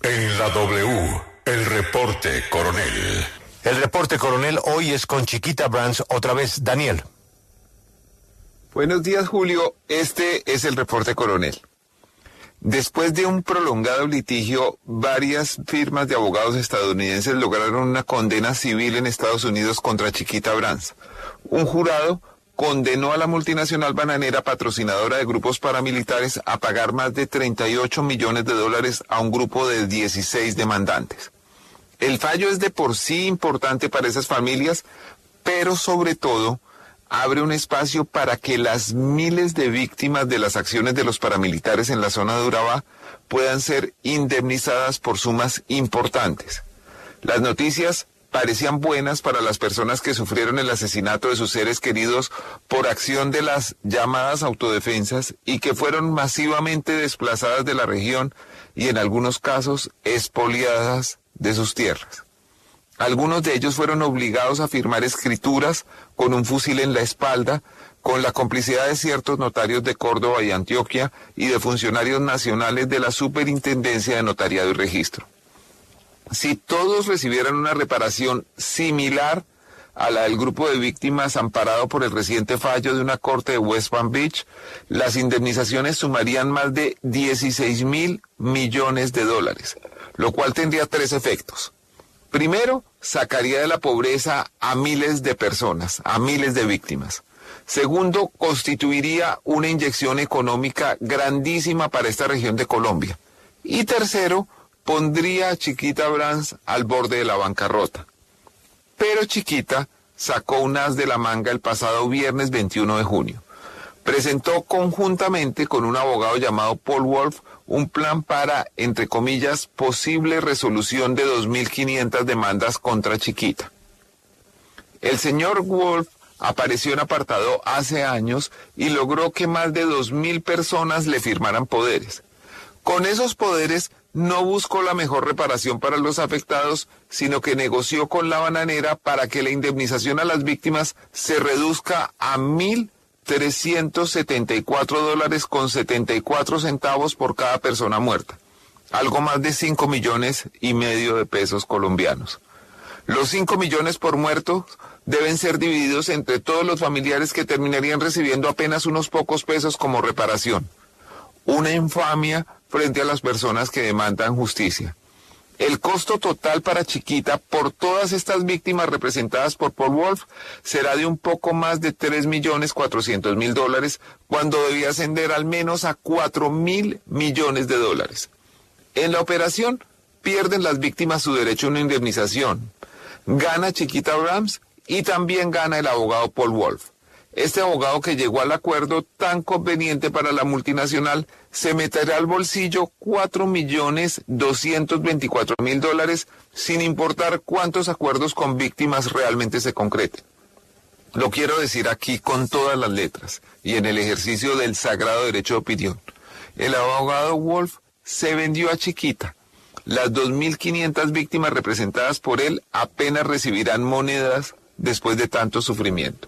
En la W, el reporte coronel. El reporte coronel hoy es con Chiquita Brands otra vez. Daniel. Buenos días, Julio. Este es el reporte coronel. Después de un prolongado litigio, varias firmas de abogados estadounidenses lograron una condena civil en Estados Unidos contra Chiquita Brands. Un jurado condenó a la multinacional bananera patrocinadora de grupos paramilitares a pagar más de $38 millones a un grupo de 16 demandantes. El fallo es de por sí importante para esas familias, pero sobre todo abre un espacio para que las miles de víctimas de las acciones de los paramilitares en la zona de Urabá puedan ser indemnizadas por sumas importantes. Las noticias parecían buenas para las personas que sufrieron el asesinato de sus seres queridos por acción de las llamadas autodefensas y que fueron masivamente desplazadas de la región y en algunos casos expoliadas de sus tierras. Algunos de ellos fueron obligados a firmar escrituras con un fusil en la espalda, con la complicidad de ciertos notarios de Córdoba y Antioquia y de funcionarios nacionales de la Superintendencia de Notariado y Registro. Si todos recibieran una reparación similar a la del grupo de víctimas amparado por el reciente fallo de una corte de West Palm Beach, las indemnizaciones sumarían más de $16.000 millones, lo cual tendría tres efectos. Primero, sacaría de la pobreza a miles de personas, a miles de víctimas. Segundo, constituiría una inyección económica grandísima para esta región de Colombia. Y tercero, pondría a Chiquita Brands al borde de la bancarrota. Pero Chiquita sacó un as de la manga el pasado viernes 21 de junio. Presentó conjuntamente con un abogado llamado Paul Wolf un plan para, entre comillas, posible resolución de 2.500 demandas contra Chiquita. El señor Wolf apareció en apartado hace años y logró que más de 2.000 personas le firmaran poderes. Con esos poderes no buscó la mejor reparación para los afectados, sino que negoció con la bananera para que la indemnización a las víctimas se reduzca a $1.374.74 por cada persona muerta, algo más de 5,5 millones de pesos colombianos. Los 5 millones por muertos deben ser divididos entre todos los familiares que terminarían recibiendo apenas unos pocos pesos como reparación. Una infamia frente a las personas que demandan justicia. El costo total para Chiquita por todas estas víctimas representadas por Paul Wolf será de un poco más de $3.400.000, cuando debía ascender al menos a $4.000 millones. En la operación pierden las víctimas su derecho a una indemnización. Gana Chiquita Brands y también gana el abogado Paul Wolf. Este abogado, que llegó al acuerdo tan conveniente para la multinacional, se meterá al bolsillo $4.224.000 sin importar cuántos acuerdos con víctimas realmente se concreten. Lo quiero decir aquí con todas las letras y en el ejercicio del sagrado derecho de opinión. El abogado Wolf se vendió a Chiquita. Las 2.500 víctimas representadas por él apenas recibirán monedas después de tanto sufrimiento.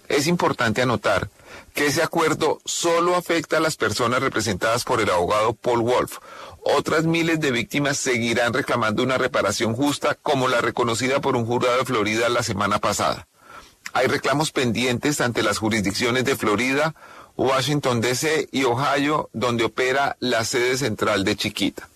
Es importante anotar que ese acuerdo solo afecta a las personas representadas por el abogado Paul Wolf. Otras miles de víctimas seguirán reclamando una reparación justa, como la reconocida por un jurado de Florida la semana pasada. Hay reclamos pendientes ante las jurisdicciones de Florida, Washington D.C. y Ohio, donde opera la sede central de Chiquita.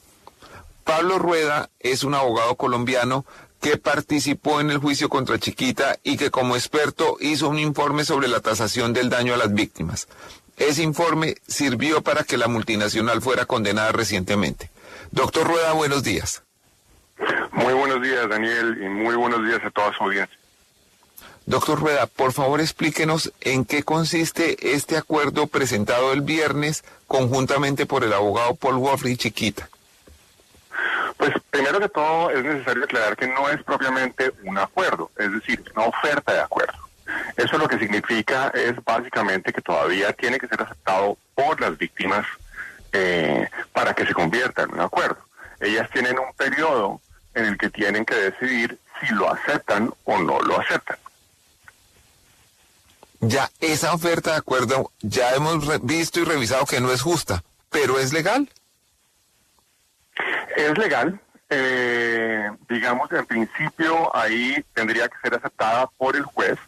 Pablo Rueda es un abogado colombiano que participó en el juicio contra Chiquita y que como experto hizo un informe sobre la tasación del daño a las víctimas. Ese informe sirvió para que la multinacional fuera condenada recientemente. Doctor Rueda, buenos días. Muy buenos días, Daniel, y muy buenos días a toda su audiencia. Doctor Rueda, por favor explíquenos en qué consiste este acuerdo presentado el viernes conjuntamente por el abogado Paul Wolf y Chiquita. Pues primero que todo es necesario aclarar que no es propiamente un acuerdo, es decir, una oferta de acuerdo. Eso lo que significa es básicamente que todavía tiene que ser aceptado por las víctimas para que se convierta en un acuerdo. Ellas tienen un periodo en el que tienen que decidir si lo aceptan o no lo aceptan. Ya esa oferta de acuerdo ya hemos visto y revisado que no es justa, pero ¿es legal? Es legal. Digamos, en principio ahí tendría que ser aceptada por el juez.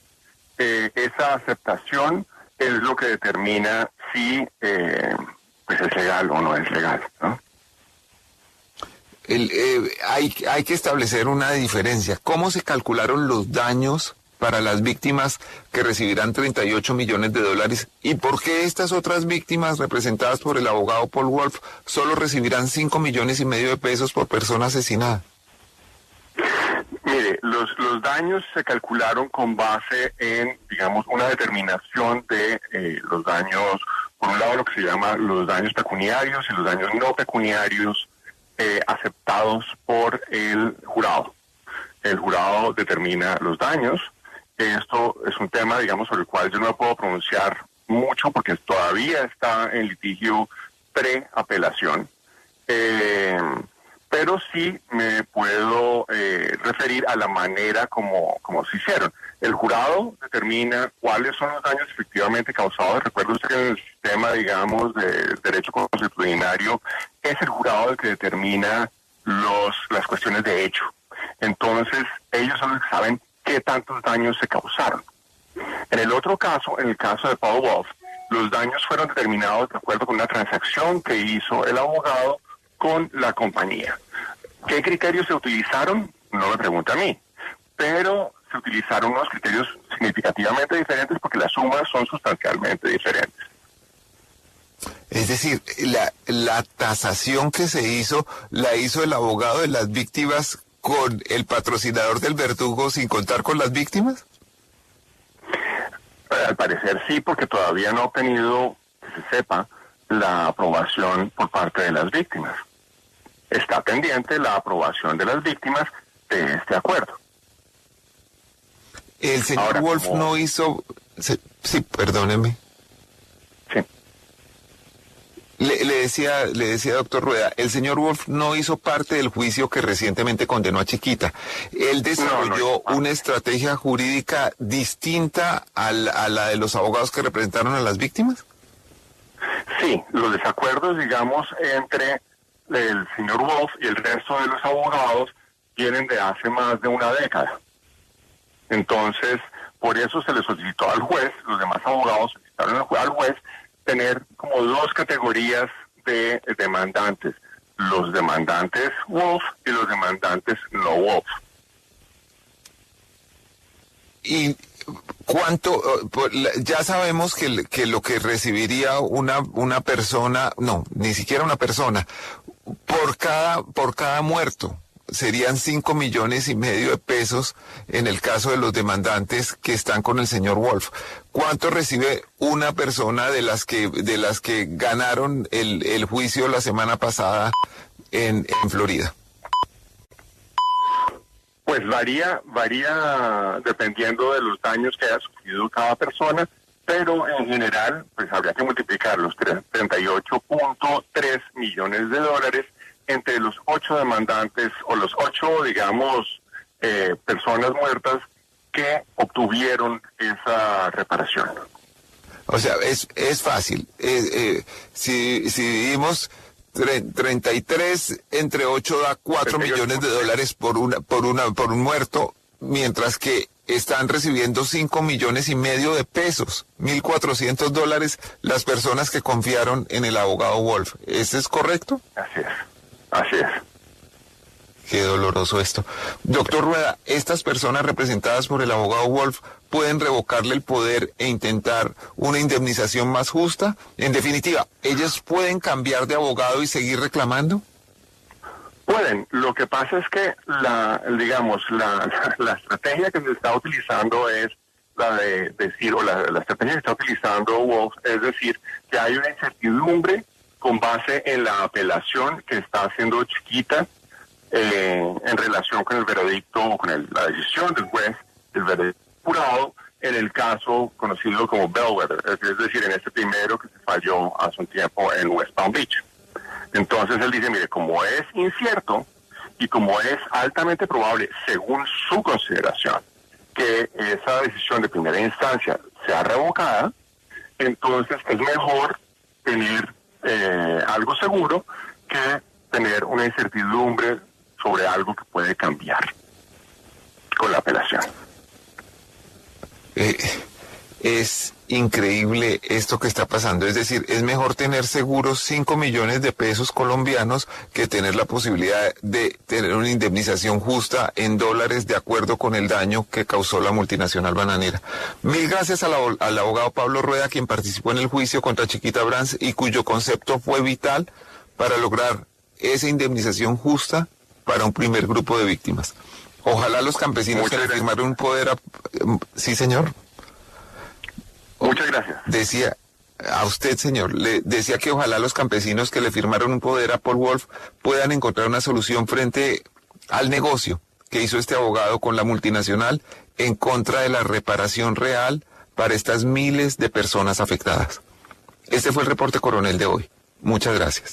Esa aceptación es lo que determina si pues es legal o no es legal, ¿no? Hay que establecer una diferencia. ¿Cómo se calcularon los daños para las víctimas que recibirán 38 millones de dólares? ¿Y por qué estas otras víctimas, representadas por el abogado Paul Wolf, solo recibirán 5 millones y medio de pesos por persona asesinada? Mire, los daños se calcularon con base en, digamos, una determinación de los daños, por un lado lo que se llama los daños pecuniarios y los daños no pecuniarios aceptados por el jurado. El jurado determina los daños. Esto es un tema, digamos, sobre el cual yo no me puedo pronunciar mucho porque todavía está en litigio pre-apelación. Pero sí me puedo referir a la manera como se hicieron. El jurado determina cuáles son los daños efectivamente causados. Recuerda usted que en el sistema, digamos, de derecho consuetudinario es el jurado el que determina las cuestiones de hecho. Entonces, ellos son los que saben qué tantos daños se causaron. En el otro caso, en el caso de Paul Wolf, los daños fueron determinados de acuerdo con una transacción que hizo el abogado con la compañía. ¿Qué criterios se utilizaron? No me pregunta a mí, pero se utilizaron unos criterios significativamente diferentes porque las sumas son sustancialmente diferentes. Es decir, la tasación que se hizo, la hizo el abogado de las víctimas con el patrocinador del verdugo sin contar con las víctimas. Al parecer sí, porque todavía no ha obtenido, que se sepa, la aprobación por parte de las víctimas. Está pendiente la aprobación de las víctimas de este acuerdo. El señor Ahora, Wolf no hizo... Sí, perdóneme. Sí. Le decía, doctor Rueda, el señor Wolf no hizo parte del juicio que recientemente condenó a Chiquita. Él desarrolló una estrategia jurídica distinta a la de los abogados que representaron a las víctimas. Sí, los desacuerdos, digamos, entre el señor Wolf y el resto de los abogados vienen de hace más de una década. Entonces, por eso se le solicitó al juez, los demás abogados solicitaron al juez tener como dos categorías de demandantes, los demandantes Wolf y los demandantes no Wolf. ¿Y cuánto? Ya sabemos que lo que recibiría una persona, no, ni siquiera una persona, por cada muerto, serían 5 millones y medio de pesos en el caso de los demandantes que están con el señor Wolf. ¿Cuánto recibe una persona de las que ganaron el juicio la semana pasada en Florida? Pues varía dependiendo de los daños que haya sufrido cada persona, pero en general pues habría que multiplicar los 38.3 millones de dólares entre los 8 demandantes o los 8, digamos, personas muertas que obtuvieron esa reparación. O sea, es fácil. Si dividimos 33 entre 8 da 4 millones de dólares por un muerto, mientras que están recibiendo 5 millones y medio de pesos, $1,400 las personas que confiaron en el abogado Wolf. ¿Ese es correcto? Así es. Qué doloroso esto. Doctor Rueda, estas personas representadas por el abogado Wolf pueden revocarle el poder e intentar una indemnización más justa. En definitiva, ¿ellos pueden cambiar de abogado y seguir reclamando? Pueden. Lo que pasa es que la estrategia que se está utilizando es la de decir, o la estrategia que está utilizando Wolf, es decir, que hay una incertidumbre con base en la apelación que está haciendo Chiquita en relación con el veredicto o con la decisión del juez, el veredicto jurado, en el caso conocido como Bellwether, es decir, en este primero que se falló hace un tiempo en West Palm Beach. Entonces él dice, mire, como es incierto y como es altamente probable, según su consideración, que esa decisión de primera instancia sea revocada, entonces es mejor tener algo seguro que tener una incertidumbre sobre algo que puede cambiar con la apelación. Es increíble esto que está pasando. Es decir, es mejor tener seguros 5 millones de pesos colombianos que tener la posibilidad de tener una indemnización justa en dólares de acuerdo con el daño que causó la multinacional bananera. Mil gracias al abogado Pablo Rueda, quien participó en el juicio contra Chiquita Brands y cuyo concepto fue vital para lograr esa indemnización justa para un primer grupo de víctimas. Ojalá los campesinos que le firmaron un poder Sí, señor. Muchas gracias. Decía, a usted, señor, le decía que ojalá los campesinos que le firmaron un poder a Paul Wolf puedan encontrar una solución frente al negocio que hizo este abogado con la multinacional en contra de la reparación real para estas miles de personas afectadas. Este fue el reporte coronel de hoy. Muchas gracias.